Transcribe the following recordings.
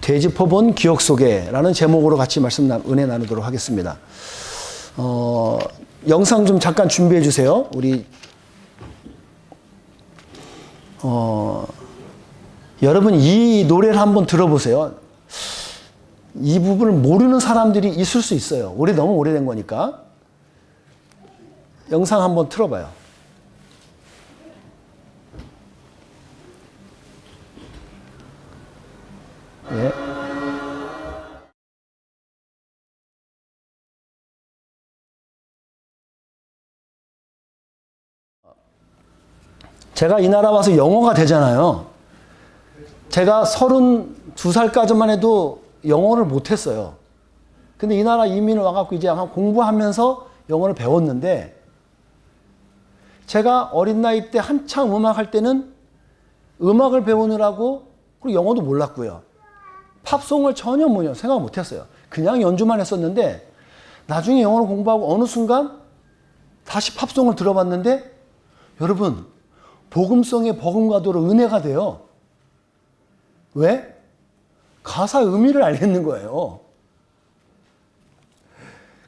되짚어본 기억 속에 라는 제목으로 같이 은혜 나누도록 하겠습니다. 영상 좀 잠깐 준비해 주세요. 우리 여러분 이 노래를 한번 들어보세요. 이 부분을 모르는 사람들이 있을 수 있어요. 너무 오래된 거니까. 영상 한번 틀어봐요. 예. 제가 이 나라 와서 영어가 되잖아요. 제가 32살까지만 해도 영어를 못했어요. 근데 이 나라 이민을 와갖고 이제 공부하면서 영어를 배웠는데, 제가 어린 나이 때 한창 음악할 때는 음악을 배우느라고 그리고 영어도 몰랐고요. 팝송을 전혀 생각 못했어요. 그냥 연주만 했었는데, 나중에 영어를 공부하고 어느 순간 다시 팝송을 들어봤는데, 여러분 복음성의 버금가도로 은혜가 돼요. 왜? 가사 의미를 알겠는 거예요.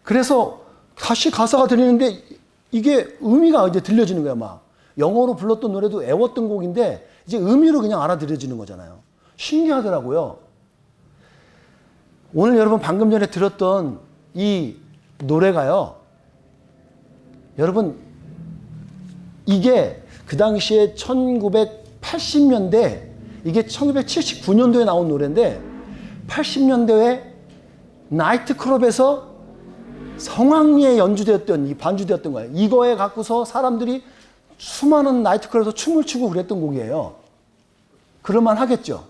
그래서 다시 가사가 들리는데 이게 의미가 이제 들려지는 거야. 막 영어로 불렀던 노래도 애웠던 곡인데 이제 의미로 그냥 알아들여지는 거잖아요. 신기하더라고요. 오늘 여러분 방금 전에 들었던 이 노래가요, 여러분 이게 그 당시에 1980년대, 이게 1979년도에 나온 노래인데 80년대에 나이트클럽에서 성황리에 반주되었던 거예요. 이거에 갖고서 사람들이 수많은 나이트클럽에서 춤을 추고 그랬던 곡이에요. 그럴만 하겠죠.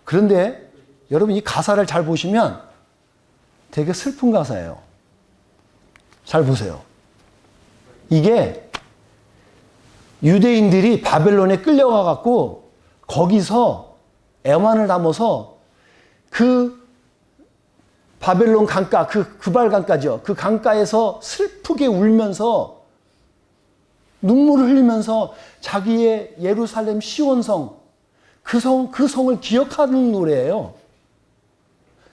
그런데 여러분 이 가사를 잘 보시면 되게 슬픈 가사예요. 잘 보세요. 이게 유대인들이 바벨론에 끌려가 갖고 거기서 애환을 담아서 그 바벨론 강가, 그발 강가죠. 그 강가에서 슬프게 울면서 눈물을 흘리면서 자기의 예루살렘 시온성, 그 성을 기억하는 노래예요.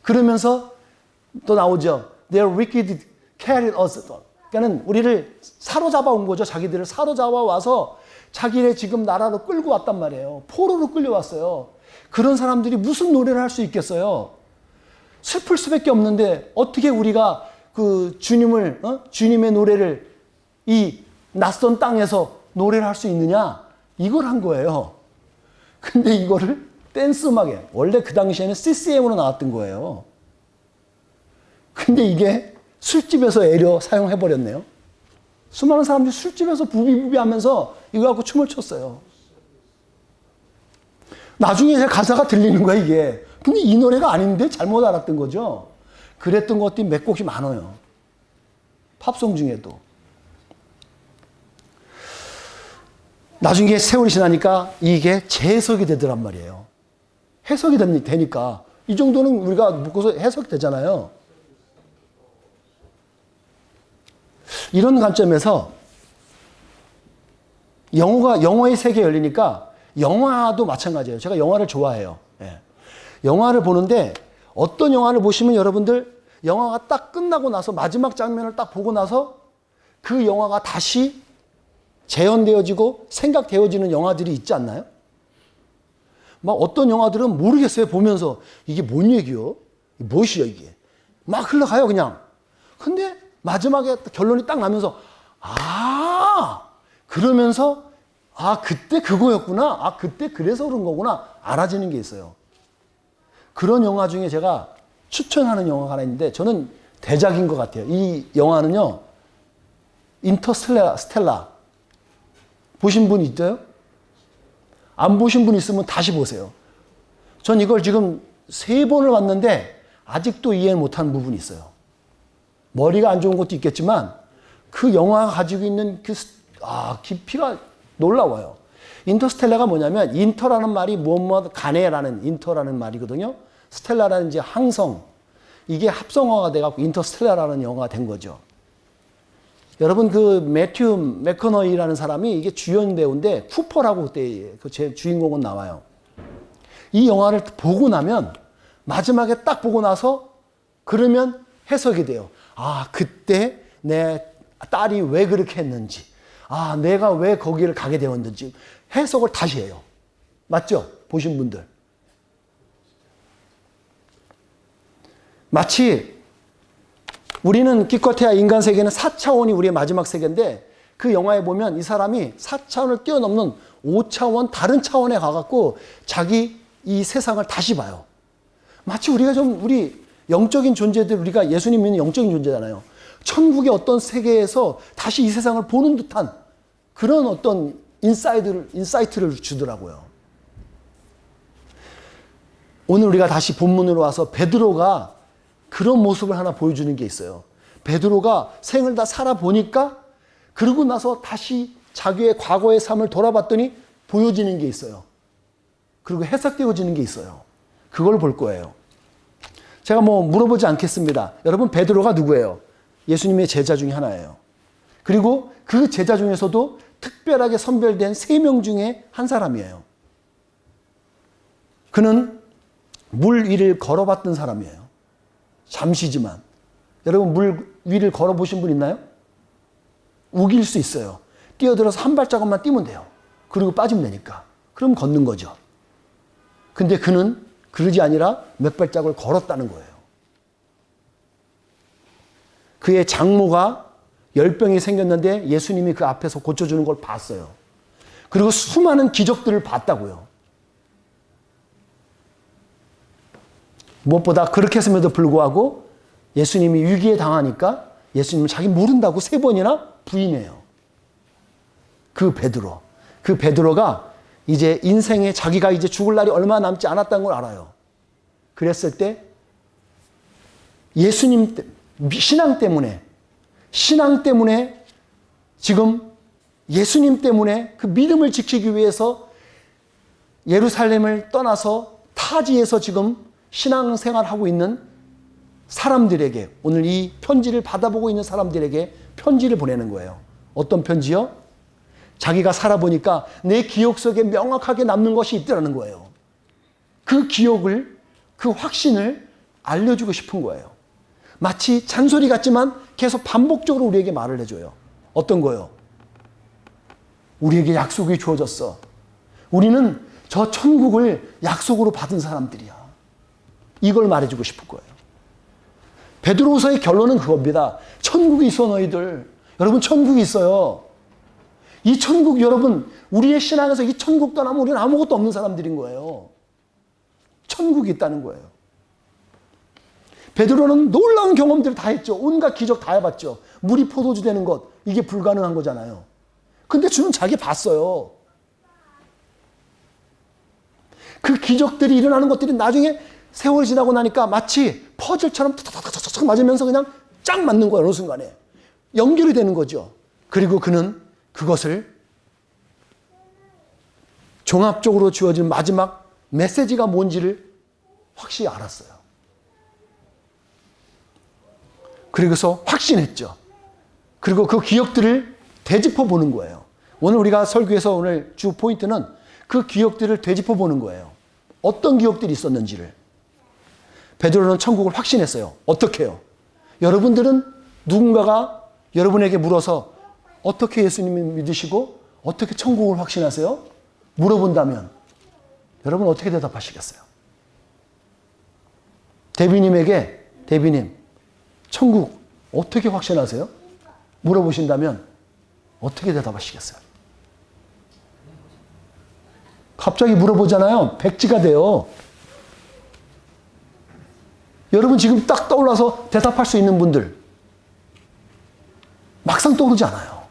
그러면서 또 나오죠. Their wicked carried us. 그러니까 우리를 사로잡아 온 거죠. 자기들을 사로잡아 와서 자기네 지금 나라로 끌고 왔단 말이에요. 포로로 끌려왔어요. 그런 사람들이 무슨 노래를 할 수 있겠어요? 슬플 수밖에 없는데 어떻게 우리가 그 주님의 노래를 이 낯선 땅에서 노래를 할 수 있느냐? 이걸 한 거예요. 근데 이거를 댄스 음악에, 원래 그 당시에는 CCM으로 나왔던 거예요. 근데 이게 술집에서 애려 사용해버렸네요. 수많은 사람들이 술집에서 부비부비 하면서 이거 갖고 춤을 췄어요. 나중에 제 가사가 들리는 거야, 이게. 근데 이 노래가 아닌데 잘못 알았던 거죠. 그랬던 것들이 몇 곡이 많아요. 팝송 중에도. 나중에 세월이 지나니까 이게 재해석이 되더란 말이에요. 해석이 되니까 이 정도는 우리가 묶어서 해석이 되잖아요. 이런 관점에서 영어의 세계에 열리니까 영화도 마찬가지예요. 제가 영화를 좋아해요. 예. 영화를 보는데 어떤 영화를 보시면 여러분들 영화가 딱 끝나고 나서 마지막 장면을 딱 보고 나서 그 영화가 다시 재현되어지고 생각되어지는 영화들이 있지 않나요? 막 어떤 영화들은 모르겠어요. 보면서 이게 뭔 얘기요? 무엇이요 이게? 막 흘러가요 그냥. 근데 마지막에 결론이 딱 나면서 그러면서 그때 그거였구나. 그때 그래서 그런 거구나. 알아지는 게 있어요. 그런 영화 중에 제가 추천하는 영화가 하나 있는데 저는 대작인 것 같아요. 이 영화는요, 인터스텔라. 보신 분 있어요? 안 보신 분 있으면 다시 보세요. 전 이걸 지금 3번을 봤는데 아직도 이해 못한 부분이 있어요. 머리가 안 좋은 것도 있겠지만 그 영화가 가지고 있는 깊이가 놀라워요. 인터스텔라가 뭐냐면, 인터라는 말이 가네라는 인터라는 말이거든요. 스텔라라는 이제 항성. 이게 합성어가 돼갖고 인터스텔라라는 영화가 된 거죠. 여러분 매튜 맥커너이라는 사람이 이게 주연 배우인데 쿠퍼라고 그때 제 주인공은 나와요. 이 영화를 보고 나면 마지막에 딱 보고 나서 그러면 해석이 돼요. 아, 그때 내 딸이 왜 그렇게 했는지, 아, 내가 왜 거기를 가게 되었는지 해석을 다시 해요. 맞죠? 보신 분들. 마치 우리는 기껏해야 인간 세계는 4차원이 우리의 마지막 세계인데 그 영화에 보면 이 사람이 4차원을 뛰어넘는 5차원 다른 차원에 가갖고 자기 이 세상을 다시 봐요. 마치 우리가 좀 우리 영적인 존재들, 우리가 예수님 믿는 영적인 존재잖아요. 천국의 어떤 세계에서 다시 이 세상을 보는 듯한 그런 어떤 인사이트를 주더라고요. 오늘 우리가 다시 본문으로 와서 베드로가 그런 모습을 하나 보여주는 게 있어요. 베드로가 생을 다 살아보니까 그러고 나서 다시 자기의 과거의 삶을 돌아봤더니 보여지는 게 있어요. 그리고 해석되어지는 게 있어요. 그걸 볼 거예요. 제가 뭐 물어보지 않겠습니다. 여러분, 베드로가 누구예요? 예수님의 제자 중에 하나예요. 그리고 그 제자 중에서도 특별하게 선별된 3명 중에 한 사람이에요. 그는 물 위를 걸어봤던 사람이에요. 잠시지만. 여러분, 물 위를 걸어보신 분 있나요? 우길 수 있어요. 뛰어들어서 한 발자국만 뛰면 돼요. 그리고 빠지면 되니까. 그럼 걷는 거죠. 근데 그는 그러지 아니라 몇 발짝을 걸었다는 거예요. 그의 장모가 열병이 생겼는데 예수님이 그 앞에서 고쳐주는 걸 봤어요. 그리고 수많은 기적들을 봤다고요. 무엇보다 그렇게 했음에도 불구하고 예수님이 위기에 당하니까 예수님은 자기 모른다고 3번이나 부인해요. 그 베드로가 이제 인생에 자기가 이제 죽을 날이 얼마 남지 않았다는 걸 알아요. 그랬을 때 예수님 신앙 때문에 지금 예수님 때문에 그 믿음을 지키기 위해서 예루살렘을 떠나서 타지에서 지금 신앙생활하고 있는 사람들에게, 오늘 이 편지를 받아보고 있는 사람들에게 편지를 보내는 거예요. 어떤 편지요? 자기가 살아보니까 내 기억 속에 명확하게 남는 것이 있더라는 거예요. 그 기억을, 그 확신을 알려주고 싶은 거예요. 마치 잔소리 같지만 계속 반복적으로 우리에게 말을 해줘요. 어떤 거요? 우리에게 약속이 주어졌어. 우리는 저 천국을 약속으로 받은 사람들이야. 이걸 말해주고 싶은 거예요. 베드로서의 결론은 그겁니다. 천국이 있어, 너희들. 여러분, 천국이 있어요. 이 천국, 여러분, 우리의 신앙에서 이 천국 떠나면 우리는 아무것도 없는 사람들인 거예요. 천국이 있다는 거예요. 베드로는 놀라운 경험들을 다 했죠. 온갖 기적 다 해봤죠. 물이 포도주 되는 것, 이게 불가능한 거잖아요. 근데 주는 자기 봤어요. 그 기적들이 일어나는 것들이 나중에 세월이 지나고 나니까 마치 퍼즐처럼 탁탁탁탁 맞으면서 그냥 쫙 맞는 거예요. 어느 순간에. 연결이 되는 거죠. 그리고 그는 그것을 종합적으로 주어진 마지막 메시지가 뭔지를 확실히 알았어요. 그리고서 확신했죠. 그리고 그 기억들을 되짚어 보는 거예요. 오늘 우리가 설교에서 오늘 주 포인트는 그 기억들을 되짚어 보는 거예요. 어떤 기억들이 있었는지를. 베드로는 천국을 확신했어요. 어떻게 해요? 여러분들은 누군가가 여러분에게 물어서 어떻게 예수님을 믿으시고 어떻게 천국을 확신하세요? 물어본다면 여러분 어떻게 대답하시겠어요? 데비님, 천국 어떻게 확신하세요? 물어보신다면 어떻게 대답하시겠어요? 갑자기 물어보잖아요. 백지가 돼요. 여러분 지금 딱 떠올라서 대답할 수 있는 분들 막상 떠오르지 않아요.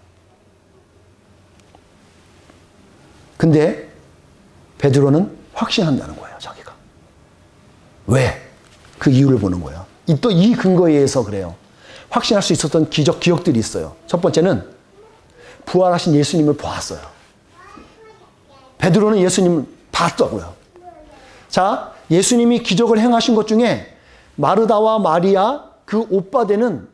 근데 베드로는 확신한다는 거예요. 자기가. 왜? 그 이유를 보는 거예요. 또 이 근거에 의해서 그래요. 확신할 수 있었던 기억들이 있어요. 첫 번째는 부활하신 예수님을 보았어요. 베드로는 예수님을 봤다고요. 자, 예수님이 기적을 행하신 것 중에 마르다와 마리아 그 오빠 되는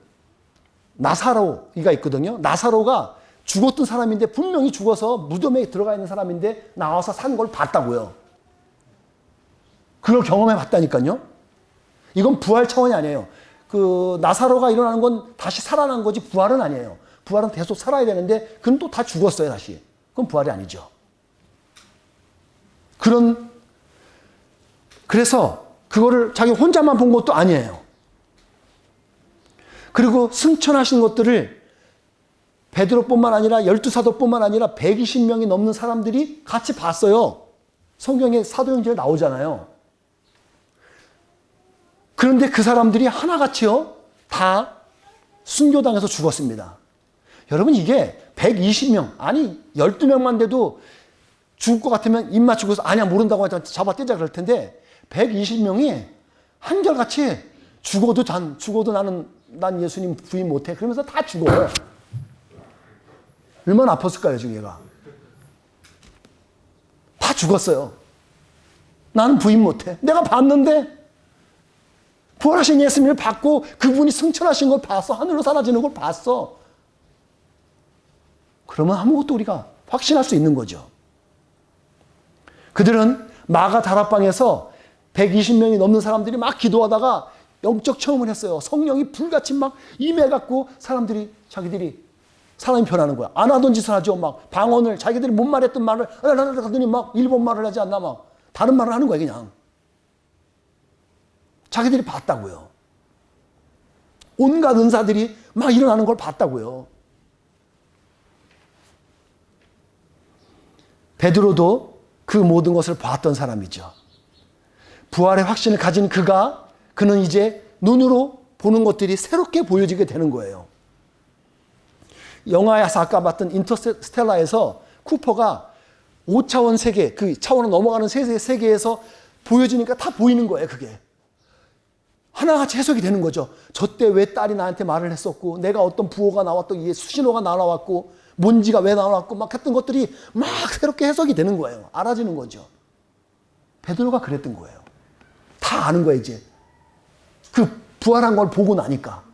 나사로가 있거든요. 나사로가 죽었던 사람인데 분명히 죽어서 무덤에 들어가 있는 사람인데 나와서 산 걸 봤다고요. 그걸 경험해 봤다니까요. 이건 부활 차원이 아니에요. 나사로가 일어나는 건 다시 살아난 거지 부활은 아니에요. 부활은 계속 살아야 되는데 그건 또 다 죽었어요, 다시. 그건 부활이 아니죠. 그래서 그거를 자기 혼자만 본 것도 아니에요. 그리고 승천하신 것들을 베드로뿐만 아니라 12사도뿐만 아니라 120명이 넘는 사람들이 같이 봤어요. 성경에 사도행전에 나오잖아요. 그런데 그 사람들이 하나같이요, 다 순교당해서 죽었습니다. 여러분, 이게 120명, 아니 12명만 돼도 죽을 것 같으면 입 맞추고서 아니야 모른다고 하자 잡아 떼자 그럴 텐데 120명이 한결같이 죽어도 난 예수님 부인 못해 그러면서 다 죽어요. 얼마나 아팠을까요 지금 얘가. 다 죽었어요. 나는 부인 못해. 내가 봤는데 부활하신 예수님을 봤고 그분이 승천하신 걸 봤어. 하늘로 사라지는 걸 봤어. 그러면 아무것도 우리가 확신할 수 있는 거죠. 그들은 마가 다락방에서 120명이 넘는 사람들이 막 기도하다가 영적 체험을 했어요. 성령이 불같이 막 임해갖고 자기들이 사람이 변하는 거야. 안 하던 짓을 하죠. 막 방언을 자기들이 못 말했던 말을 하더니 막 일본 말을 하지 않나 막 다른 말을 하는 거야 그냥. 자기들이 봤다고요. 온갖 은사들이 막 일어나는 걸 봤다고요. 베드로도 그 모든 것을 봤던 사람이죠. 부활의 확신을 가진 그는 이제 눈으로 보는 것들이 새롭게 보여지게 되는 거예요. 영화에서 아까 봤던 인터스텔라에서 쿠퍼가 5차원 세계, 그 차원을 넘어가는 세계에서 보여지니까 다 보이는 거예요, 그게. 하나같이 해석이 되는 거죠. 저 때 왜 딸이 나한테 말을 했었고, 내가 어떤 부호가 나왔고, 이게 수신호가 날아왔고, 먼지가 왜 나왔고, 막 했던 것들이 막 새롭게 해석이 되는 거예요. 알아지는 거죠. 베드로가 그랬던 거예요. 다 아는 거예요, 이제. 그 부활한 걸 보고 나니까.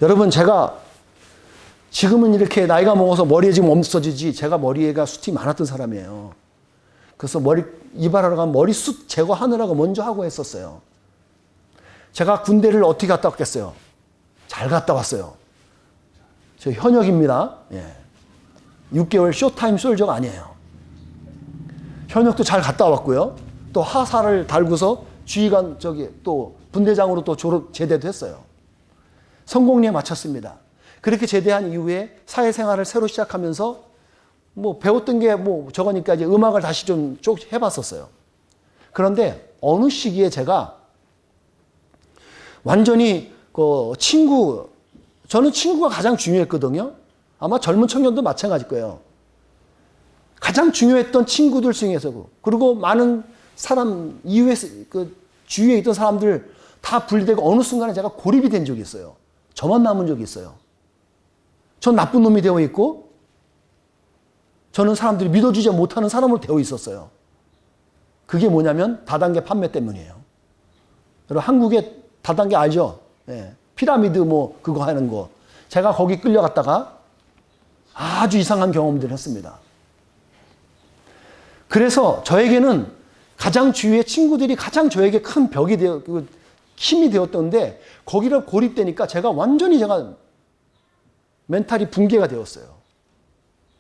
여러분, 제가 지금은 이렇게 나이가 먹어서 머리에 지금 없어지지, 제가 머리에가 숱이 많았던 사람이에요. 그래서 이발하러 가면 머리숱 제거하느라고 먼저 하고 했었어요. 제가 군대를 어떻게 갔다 왔겠어요? 잘 갔다 왔어요. 저 현역입니다. 예. 6개월 쇼타임 솔저가 아니에요. 현역도 잘 갔다 왔고요. 또 하사를 달고서 지휘관 또 분대장으로 또 제대도 했어요. 성공리에 마쳤습니다. 그렇게 제대한 이후에 사회생활을 새로 시작하면서 뭐 배웠던 게 뭐 저거니까 이제 음악을 다시 좀 해봤었어요. 그런데 어느 시기에 제가 완전히 저는 친구가 가장 중요했거든요. 아마 젊은 청년도 마찬가지일 거예요. 가장 중요했던 친구들 중에서 그리고 많은 사람 이후에 주위에 있던 사람들 다 분리되고 어느 순간에 제가 고립이 된 적이 있어요. 저만 남은 적이 있어요. 전 나쁜 놈이 되어 있고 저는 사람들이 믿어주지 못하는 사람으로 되어 있었어요. 그게 뭐냐면 다단계 판매 때문이에요. 여러분 한국의 다단계 알죠? 예. 피라미드 그거 하는 거. 제가 거기 끌려갔다가 아주 이상한 경험들을 했습니다. 그래서 저에게는 가장 주위의 친구들이 가장 저에게 큰 벽이 힘이 되었던데 거기를 고립되니까 제가 멘탈이 붕괴가 되었어요.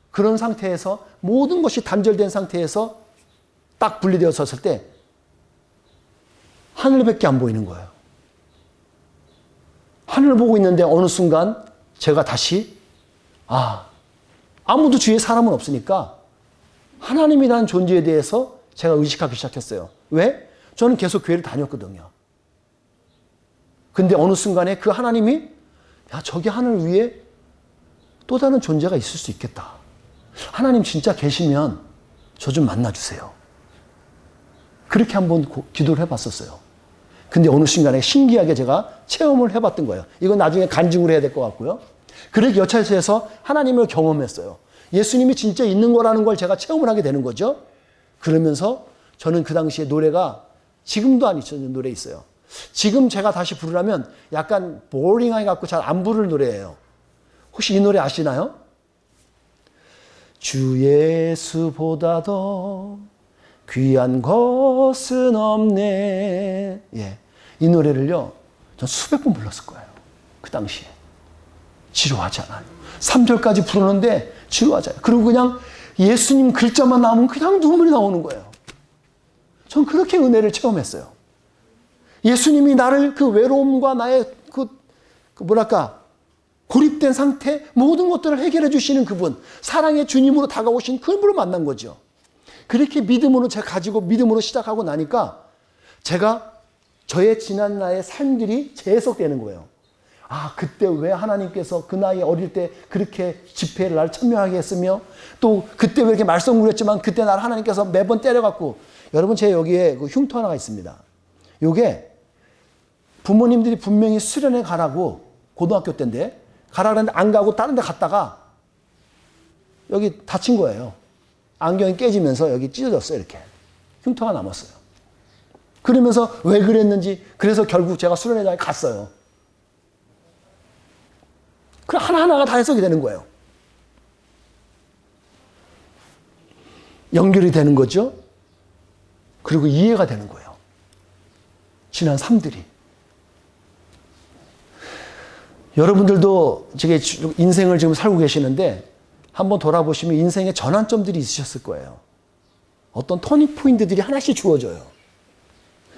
그런 상태에서 모든 것이 단절된 상태에서 딱 분리되어졌을 때 하늘밖에 안 보이는 거예요. 하늘을 보고 있는데 어느 순간 제가 다시 아무도 주위에 사람은 없으니까 하나님이라는 존재에 대해서 제가 의식하기 시작했어요. 왜? 저는 계속 교회를 다녔거든요. 근데 어느 순간에 그 하나님이 저기 하늘 위에 또 다른 존재가 있을 수 있겠다. 하나님 진짜 계시면 저 좀 만나주세요. 그렇게 한번 기도를 해봤었어요. 근데 어느 순간에 신기하게 제가 체험을 해봤던 거예요. 이건 나중에 간증을 해야 될 것 같고요. 그렇게 여차해서 하나님을 경험했어요. 예수님이 진짜 있는 거라는 걸 제가 체험을 하게 되는 거죠. 그러면서 저는 그 당시에 노래가 지금도 안 잊혀지는 노래 있어요. 지금 제가 다시 부르려면 약간 보링하게 갖고 잘 안 부를 노래예요. 혹시 이 노래 아시나요? 주 예수보다 더 귀한 것은 없네. 예. 이 노래를요, 전 수백 번 불렀을 거예요. 그 당시에. 지루하지 않아요. 3절까지 부르는데 지루하지 않아요. 그리고 그냥 예수님 글자만 나오면 그냥 눈물이 나오는 거예요. 전 그렇게 은혜를 체험했어요. 예수님이 나를 그 외로움과 나의 고립된 상태, 모든 것들을 해결해 주시는 그분, 사랑의 주님으로 다가오신 그분을 만난 거죠. 그렇게 믿음으로 제가 가지고 믿음으로 시작하고 나니까 제가 저의 지난 나의 삶들이 재해석되는 거예요. 아, 그때 왜 하나님께서 그 나이 어릴 때 그렇게 집회를 날 참여하게 했으며, 또 그때 왜 이렇게 말썽부렸지만 그때 날 하나님께서 매번 때려갖고. 여러분, 제 여기에 그 흉터 하나가 있습니다. 요게 부모님들이 분명히 수련회 가라고, 고등학교 때인데 가라 그랬는데 안 가고 다른 데 갔다가 여기 다친 거예요. 안경이 깨지면서 여기 찢어졌어요. 이렇게 흉터가 남았어요. 그러면서 왜 그랬는지, 그래서 결국 제가 수련회장에 갔어요. 그 하나하나가 다 해석이 되는 거예요. 연결이 되는 거죠. 그리고 이해가 되는 거예요. 지난 삶들이. 여러분들도 인생을 지금 살고 계시는데 한번 돌아보시면 인생의 전환점들이 있으셨을 거예요. 어떤 터닝 포인트들이 하나씩 주어져요.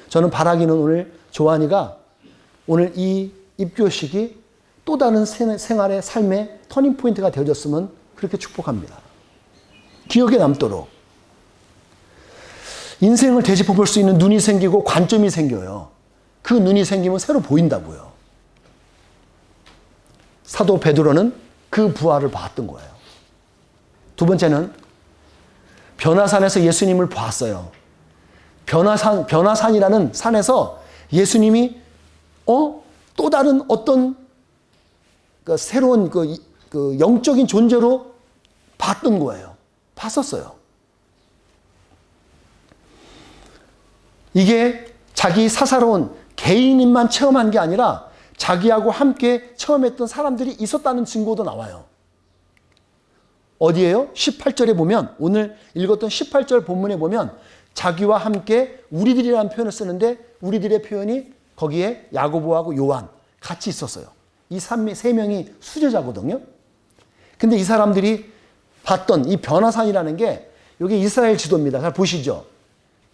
저는 바라기는 오늘 조한이가 오늘 이 입교식이 또 다른 생활의 삶의 터닝 포인트가 되어졌으면 그렇게 축복합니다. 기억에 남도록. 인생을 되짚어 볼 수 있는 눈이 생기고 관점이 생겨요. 그 눈이 생기면 새로 보인다고요. 사도 베드로는 그 부활을 봤던 거예요. 두 번째는 변화산에서 예수님을 봤어요. 변화산이라는 산에서 예수님이 또 다른 어떤 새로운 영적인 존재로 봤던 거예요. 봤었어요. 이게 자기 사사로운 개인인만 체험한 게 아니라 자기하고 함께 체험했던 사람들이 있었다는 증거도 나와요. 어디에요? 18절에 보면, 오늘 읽었던 18절 본문에 보면 자기와 함께 우리들이라는 표현을 쓰는데, 우리들의 표현이 거기에 야고보하고 요한 같이 있었어요. 이 세 명이 수제자거든요. 근데 이 사람들이 봤던 이 변화산이라는 게 여기 이스라엘 지도입니다. 잘 보시죠.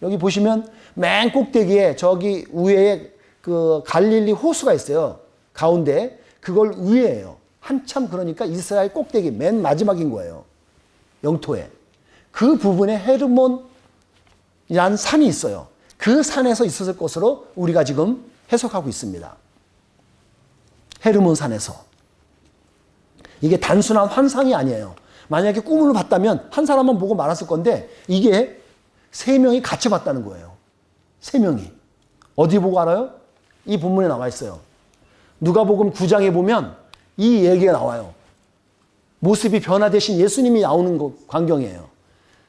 여기 보시면 맨 꼭대기에 저기 위에 그 갈릴리 호수가 있어요. 가운데 그걸 위에예요. 한참, 그러니까 이스라엘 꼭대기 맨 마지막인 거예요. 영토에. 그 부분에 헤르몬이라는 산이 있어요. 그 산에서 있었을 것으로 우리가 지금 해석하고 있습니다. 헤르몬 산에서. 이게 단순한 환상이 아니에요. 만약에 꿈을 봤다면 한 사람만 보고 말았을 건데, 이게 세 명이 같이 봤다는 거예요. 세 명이. 어디 보고 알아요? 이 본문에 나와 있어요. 누가복음 9장에 보면 이 얘기가 나와요. 모습이 변화되신 예수님이 나오는 광경이에요.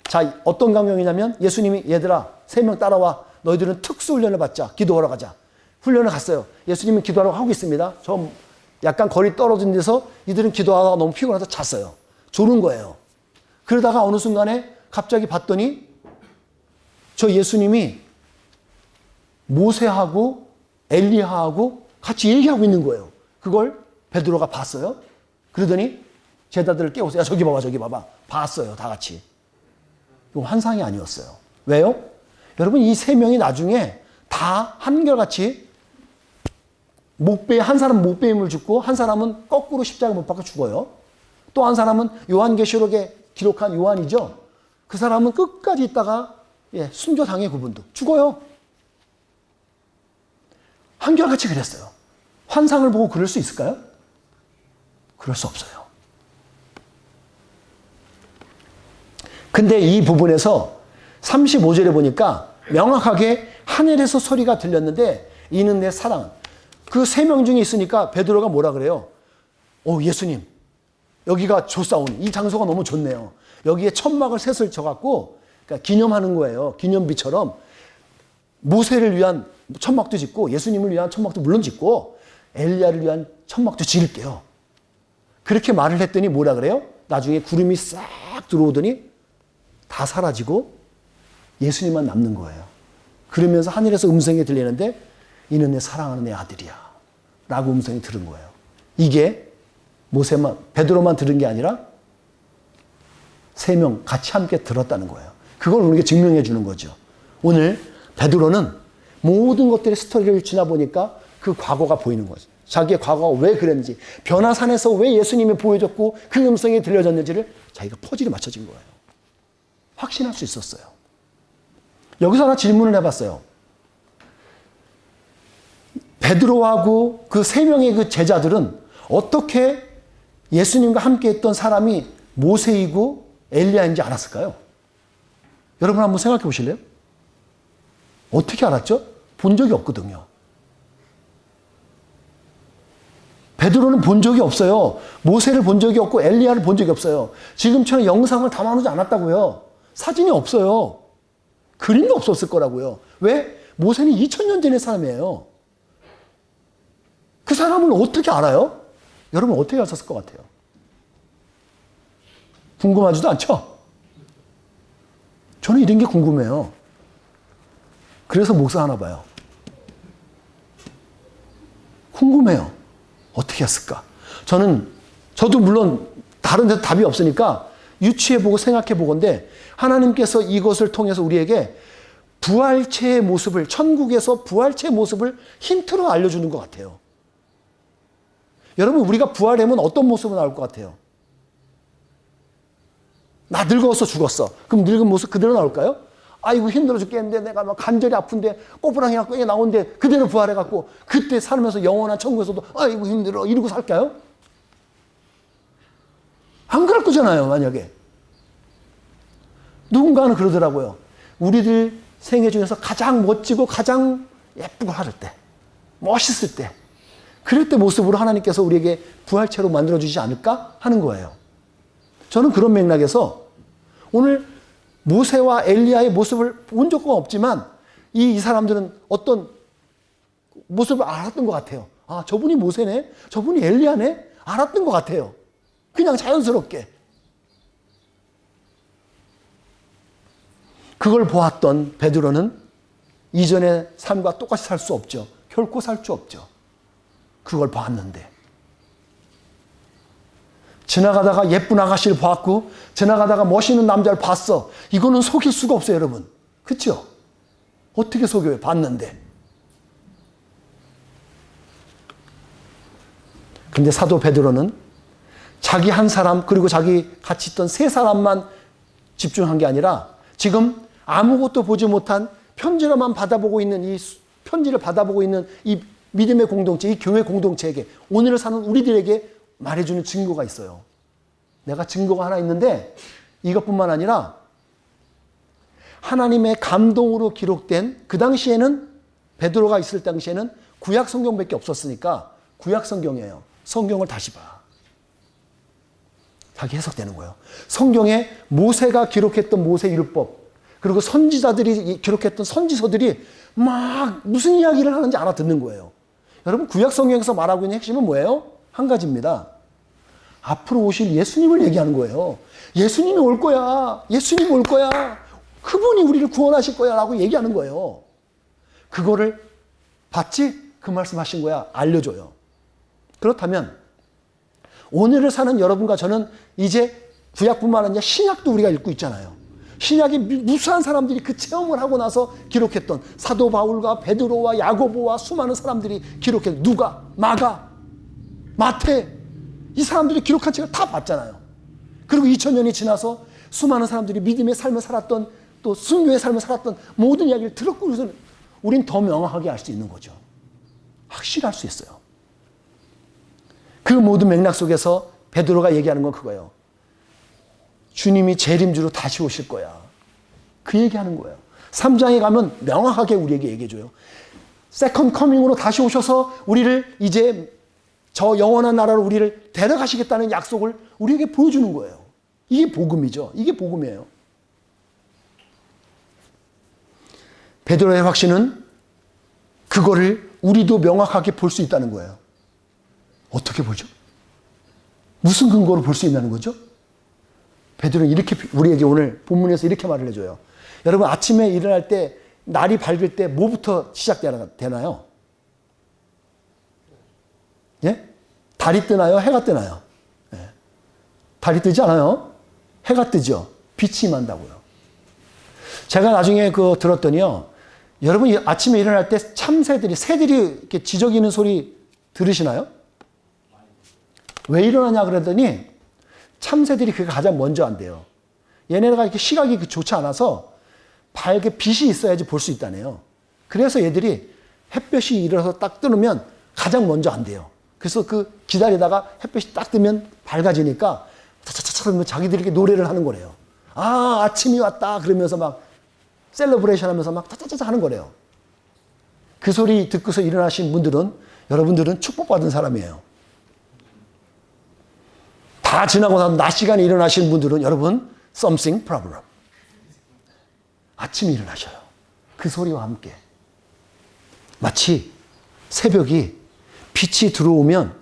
자, 어떤 광경이냐면 예수님이 얘들아, 세 명 따라와. 너희들은 특수훈련을 받자. 기도하러 가자. 훈련을 갔어요. 예수님은 기도하러 하고 있습니다. 저 약간 거리 떨어진 데서 이들은 기도하다가 너무 피곤해서 잤어요. 조는 거예요. 그러다가 어느 순간에 갑자기 봤더니 저 예수님이 모세하고 엘리야하고 같이 얘기하고 있는 거예요. 그걸 베드로가 봤어요. 그러더니 제자들을 깨워서, 야, 저기 봐봐, 저기 봐봐. 봤어요, 다 같이. 이거 환상이 아니었어요. 왜요? 여러분, 이 세 명이 나중에 다 한결같이 한 사람은 목베임을 죽고, 한 사람은 거꾸로 십자가 못 박혀 죽어요. 또 한 사람은 요한계시록에 기록한 요한이죠. 그 사람은 끝까지 있다가 순교당해, 그분도. 죽어요. 한결같이 그랬어요. 환상을 보고 그럴 수 있을까요? 그럴 수 없어요. 근데 이 부분에서 35절에 보니까 명확하게 하늘에서 소리가 들렸는데, 이는 내 사랑. 그 세 명 중에 있으니까 베드로가 뭐라 그래요? 예수님, 여기가 좋사오니, 이 장소가 너무 좋네요. 여기에 천막을 셋을 쳐갖고, 그러니까 기념하는 거예요. 기념비처럼. 모세를 위한 천막도 짓고, 예수님을 위한 천막도 물론 짓고, 엘리야를 위한 천막도 지을게요. 그렇게 말을 했더니 뭐라 그래요? 나중에 구름이 싹 들어오더니 다 사라지고 예수님만 남는 거예요. 그러면서 하늘에서 음성이 들리는데 이는 내 사랑하는 내 아들이야 라고 음성이 들은 거예요. 이게 모세만 베드로만 들은 게 아니라 3명 같이 함께 들었다는 거예요. 그걸 우리에게 증명해 주는 거죠. 오늘 베드로는 모든 것들의 스토리를 지나보니까 그 과거가 보이는 거죠. 자기의 과거가 왜 그랬는지, 변화산에서 왜 예수님이 보여줬고 그 음성이 들려졌는지를 자기가 퍼즐이 맞춰진 거예요. 확신할 수 있었어요. 여기서 하나 질문을 해봤어요. 베드로하고 그 3명의 그 제자들은 어떻게 예수님과 함께 했던 사람이 모세이고 엘리야인지 알았을까요? 여러분 한번 생각해 보실래요? 어떻게 알았죠? 본 적이 없거든요. 베드로는 본 적이 없어요. 모세를 본 적이 없고 엘리야를 본 적이 없어요. 지금처럼 영상을 담아놓지 않았다고요. 사진이 없어요. 그림도 없었을 거라고요. 왜? 모세는 2000년 전의 사람이에요. 그 사람을 어떻게 알아요? 여러분 어떻게 아셨을 것 같아요? 궁금하지도 않죠? 저는 이런 게 궁금해요. 그래서 목사하나 봐요. 궁금해요. 어떻게 했을까? 저도 물론 다른 데도 답이 없으니까 유추해보고 생각해보건데 하나님께서 이것을 통해서 우리에게 부활체의 모습을, 천국에서 부활체의 모습을 힌트로 알려주는 것 같아요. 여러분, 우리가 부활하면 어떤 모습으로 나올 것 같아요? 나 늙어서 죽었어. 그럼 늙은 모습 그대로 나올까요? 아이고 힘들어 죽겠는데 내가 막 간절히 아픈데 꼬부랑이 갖고 나오는데 그대로 부활해갖고 그때 살면서 영원한 천국에서도 아이고 힘들어 이러고 살까요? 안 그럴 거잖아요. 만약에 누군가는 그러더라고요. 우리들 생애 중에서 가장 멋지고 가장 예쁘고 하를 때, 멋있을 때, 그럴 때 모습으로 하나님께서 우리에게 부활체로 만들어주지 않을까 하는 거예요. 저는 그런 맥락에서 오늘 모세와 엘리야의 모습을 본 적은 없지만 이 사람들은 어떤 모습을 알았던 것 같아요. 아, 저분이 모세네? 저분이 엘리야네? 알았던 것 같아요. 그냥 자연스럽게. 그걸 보았던 베드로는 이전의 삶과 똑같이 살 수 없죠. 결코 살 수 없죠. 그걸 봤는데. 지나가다가 예쁜 아가씨를 봤고 지나가다가 멋있는 남자를 봤어. 이거는 속일 수가 없어요, 여러분. 그렇죠? 어떻게 속여요? 봤는데. 근데 사도 베드로는 자기 한 사람 그리고 자기 같이 있던 3사람만 집중한 게 아니라 지금 아무것도 보지 못한 편지로만 받아보고 있는 이 편지를 받아보고 있는 이 믿음의 공동체, 이 교회 공동체에게 오늘을 사는 우리들에게 말해주는 증거가 있어요. 내가 증거가 하나 있는데 이것뿐만 아니라 하나님의 감동으로 기록된 그 당시에는 베드로가 있을 당시에는 구약 성경밖에 없었으니까 구약 성경이에요. 성경을 다시 봐. 자기 해석되는 거예요. 성경에 모세가 기록했던 모세율법 그리고 선지자들이 기록했던 선지서들이 막 무슨 이야기를 하는지 알아듣는 거예요. 여러분 구약 성경에서 말하고 있는 핵심은 뭐예요? 한 가지입니다. 앞으로 오실 예수님을 얘기하는 거예요. 예수님이 올 거야. 예수님이 올 거야. 그분이 우리를 구원하실 거야 라고 얘기하는 거예요. 그거를 봤지? 그 말씀하신 거야. 알려줘요. 그렇다면 오늘을 사는 여러분과 저는 이제 구약뿐만 아니라 신약도 우리가 읽고 있잖아요. 신약의 무수한 사람들이 그 체험을 하고 나서 기록했던 사도 바울과 베드로와 야고보와 수많은 사람들이 기록했던 누가, 마가, 마태 이 사람들이 기록한 책을 다 봤잖아요. 그리고 2000년이 지나서 수많은 사람들이 믿음의 삶을 살았던 또 순교의 삶을 살았던 모든 이야기를 들었고 그래서 우린 더 명확하게 알 수 있는 거죠. 확실할 수 있어요. 그 모든 맥락 속에서 베드로가 얘기하는 건 그거예요. 주님이 재림주로 다시 오실 거야. 그 얘기하는 거예요. 3장에 가면 명확하게 우리에게 얘기해줘요. 세컨드 커밍으로 다시 오셔서 우리를 이제 저 영원한 나라로 우리를 데려가시겠다는 약속을 우리에게 보여주는 거예요. 이게 복음이죠. 이게 복음이에요. 베드로의 확신은 그거를 우리도 명확하게 볼 수 있다는 거예요. 어떻게 보죠? 무슨 근거로 볼 수 있다는 거죠? 베드로는 이렇게 우리에게 오늘 본문에서 이렇게 말을 해줘요. 여러분 아침에 일어날 때 날이 밝을 때 뭐부터 시작되나요? 예? 달이 뜨나요? 해가 뜨나요? 예. 달이 뜨지 않아요? 해가 뜨죠. 빛이 임한다고요. 제가 나중에 들었더니요. 여러분 아침에 일어날 때 새들이 이렇게 지저귀는 소리 들으시나요? 왜 일어나냐 그랬더니 참새들이 그게 가장 먼저 한대요. 얘네가 이렇게 시각이 좋지 않아서 밝게 빛이 있어야지 볼 수 있다네요. 그래서 얘들이 햇볕이 일어나서 딱 뜨면 가장 먼저 한대요. 그래서 기다리다가 햇볕이 딱 뜨면 밝아지니까 차차차차 자기들이 이렇게 노래를 하는 거래요. 아, 아침이 왔다 그러면서 막 셀러브레이션 하면서 막 차차차차 하는 거래요. 그 소리 듣고서 일어나신 분들은 여러분들은 축복받은 사람이에요. 다 지나고 나서 낮 시간에 일어나신 분들은 여러분 something problem. 아침에 일어나셔요. 그 소리와 함께. 마치 새벽이 빛이 들어오면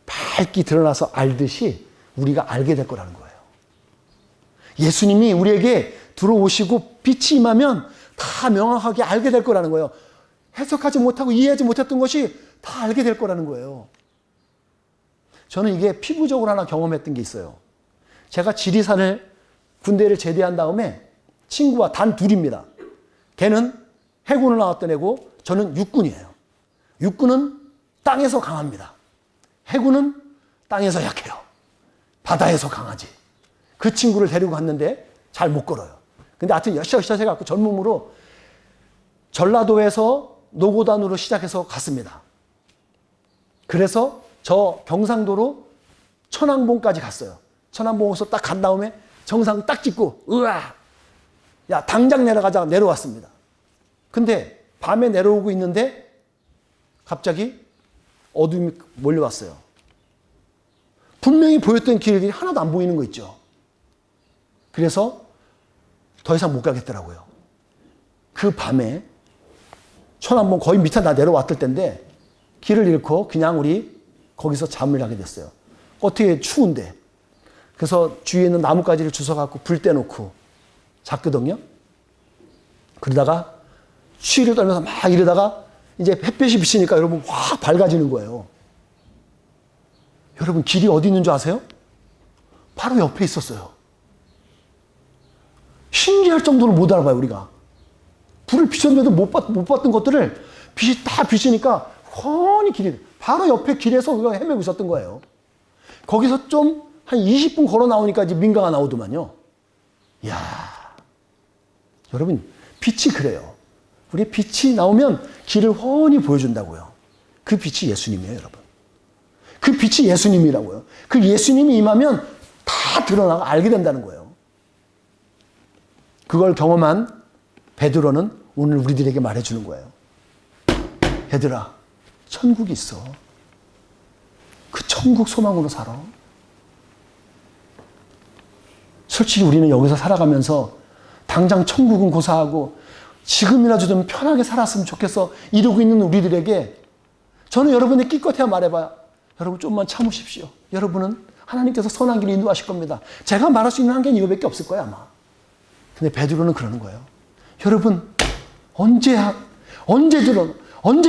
밝게 드러나서 알듯이 우리가 알게 될 거라는 거예요. 예수님이 우리에게 들어오시고 빛이 임하면 다 명확하게 알게 될 거라는 거예요. 해석하지 못하고 이해하지 못했던 것이 다 알게 될 거라는 거예요. 저는 이게 피부적으로 하나 경험했던 게 있어요. 제가 지리산을 군대를 제대한 다음에 친구와 단 둘입니다. 걔는 해군을 나왔던 애고 저는 육군이에요. 육군은 땅에서 강합니다. 해군은 땅에서 약해요. 바다에서 강하지. 그 친구를 데리고 갔는데 잘 못 걸어요. 근데 하여튼 여시저시 해갖고 전몸으로 전라도에서 노고단으로 시작해서 갔습니다. 그래서 저 경상도로 천왕봉까지 갔어요. 천왕봉에서 딱 간 다음에 정상 딱 찍고 으아! 야 당장 내려가자 내려왔습니다. 근데 밤에 내려오고 있는데 갑자기 어둠이 몰려왔어요. 분명히 보였던 길들이 하나도 안 보이는 거 있죠. 그래서 더 이상 못 가겠더라고요. 그 밤에 천왕봉 거의 밑에 다 내려왔을 텐데 길을 잃고 그냥 우리 거기서 잠을 자게 됐어요. 어떻게 추운데. 그래서 주위에 있는 나뭇가지를 주워갖고 불 떼놓고 잤거든요. 그러다가 추위를 떨면서 막 이러다가 이제 햇볕이 비치니까 여러분 확 밝아지는 거예요. 여러분 길이 어디 있는 줄 아세요? 바로 옆에 있었어요. 신기할 정도로 못 알아봐요 우리가. 불을 비췄는데도 못 봤던 것들을 빛이 다 비치니까 훤히 길이 바로 옆에 길에서 우리가 헤매고 있었던 거예요. 거기서 좀 한 20분 걸어 나오니까 이제 민가가 나오더만요. 이야, 여러분 빛이 그래요. 우리 빛이 나오면 길을 훤히 보여준다고요. 그 빛이 예수님이에요, 여러분. 그 빛이 예수님이라고요. 그 예수님이 임하면 다 드러나고 알게 된다는 거예요. 그걸 경험한 베드로는 오늘 우리들에게 말해주는 거예요. 얘들아, 천국이 있어. 그 천국 소망으로 살아. 솔직히 우리는 여기서 살아가면서 당장 천국은 고사하고 지금이라도 좀 편하게 살았으면 좋겠어 이러고 있는 우리들에게 저는 여러분의 기껏해야 말해봐요. 여러분 좀만 참으십시오. 여러분은 하나님께서 선한 길을 인도하실 겁니다. 제가 말할 수 있는 한계는 이거밖에 없을 거예요 아마. 근데 베드로는 그러는 거예요. 여러분 언제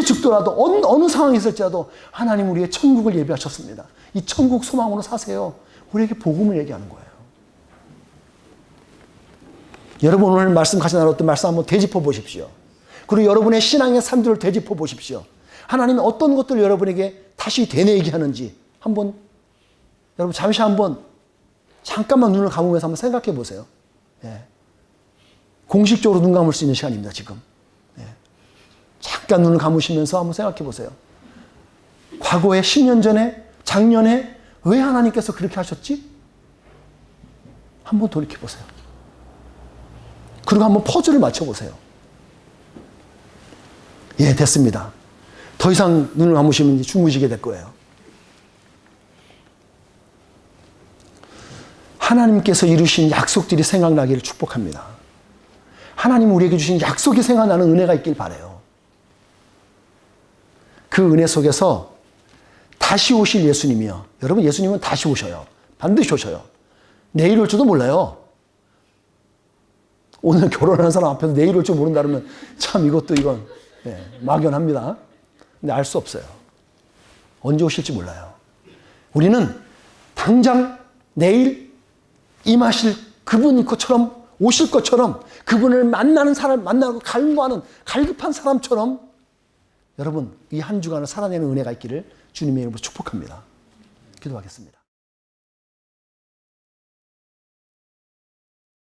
죽더라도 어느 상황이 있을지라도 하나님 우리의 천국을 예비하셨습니다. 이 천국 소망으로 사세요. 우리에게 복음을 얘기하는 거예요. 여러분 오늘 말씀 같이 나눴던 말씀 한번 되짚어 보십시오. 그리고 여러분의 신앙의 삶들을 되짚어 보십시오. 하나님이 어떤 것들을 여러분에게 다시 되뇌게 하는지 한번 여러분 잠시 한번 잠깐만 눈을 감으면서 한번 생각해 보세요. 예. 공식적으로 눈 감을 수 있는 시간입니다 지금. 예. 잠깐 눈을 감으시면서 한번 생각해 보세요. 과거에 10년 전에 작년에 왜 하나님께서 그렇게 하셨지? 한번 돌이켜 보세요. 그리고 한번 퍼즐을 맞춰보세요. 예, 됐습니다. 더 이상 눈을 감으시면 이제 주무시게 될 거예요. 하나님께서 이루신 약속들이 생각나기를 축복합니다. 하나님 우리에게 주신 약속이 생각나는 은혜가 있길 바라요. 그 은혜 속에서 다시 오실 예수님이요. 여러분 예수님은 다시 오셔요. 반드시 오셔요. 내일 올지도 몰라요. 오늘 결혼하는 사람 앞에서 내일 올 줄 모른다 그러면 참 이것도 이건 막연합니다. 근데 알 수 없어요. 언제 오실지 몰라요. 우리는 당장 내일 임하실 그분이 것처럼 오실 것처럼 그분을 만나는 사람, 만나고 갈구하는 갈급한 사람처럼 여러분 이 한 주간을 살아내는 은혜가 있기를 주님의 이름으로 축복합니다. 기도하겠습니다.